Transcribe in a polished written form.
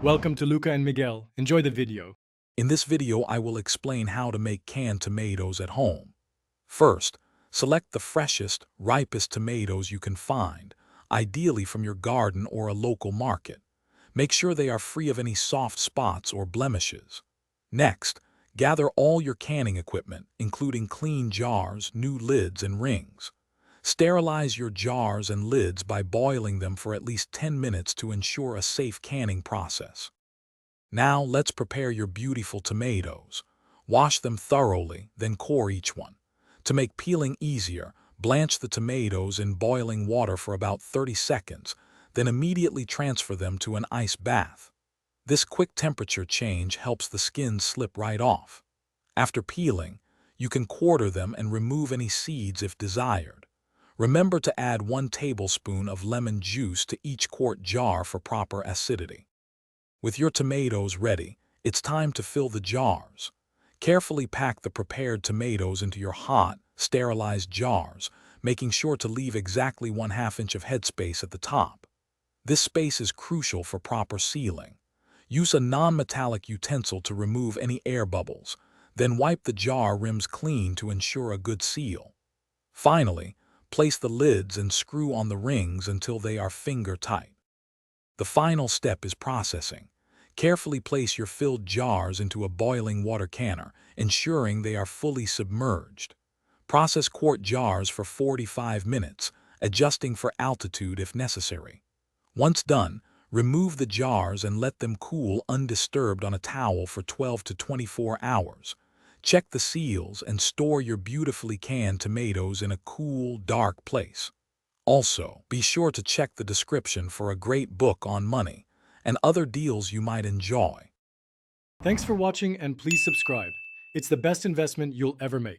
Welcome to Luca and Miguel. Enjoy the video. In this video, I will explain how to make canned tomatoes at home. First, select the freshest, ripest tomatoes you can find, ideally from your garden or a local market. Make sure they are free of any soft spots or blemishes. Next, gather all your canning equipment, including clean jars, new lids, and rings. Sterilize your jars and lids by boiling them for at least 10 minutes to ensure a safe canning process. Now let's prepare your beautiful tomatoes. Wash them thoroughly, then core each one. To make peeling easier, blanch the tomatoes in boiling water for about 30 seconds, then immediately transfer them to an ice bath. This quick temperature change helps the skin slip right off. After peeling, you can quarter them and remove any seeds if desired. Remember to add 1 tablespoon of lemon juice to each quart jar for proper acidity. With your tomatoes ready, it's time to fill the jars. Carefully pack the prepared tomatoes into your hot, sterilized jars, making sure to leave exactly 1/2 inch of headspace at the top. This space is crucial for proper sealing. Use a non-metallic utensil to remove any air bubbles, then wipe the jar rims clean to ensure a good seal. Finally, place the lids and screw on the rings until they are finger tight. The final step is processing. Carefully place your filled jars into a boiling water canner, ensuring they are fully submerged. Process quart jars for 45 minutes, adjusting for altitude if necessary. Once done, remove the jars and let them cool undisturbed on a towel for 12 to 24 hours. Check the seals and store your beautifully canned tomatoes in a cool, dark place. Also, be sure to check the description for a great book on money and other deals you might enjoy. Thanks for watching and please subscribe. It's the best investment you'll ever make.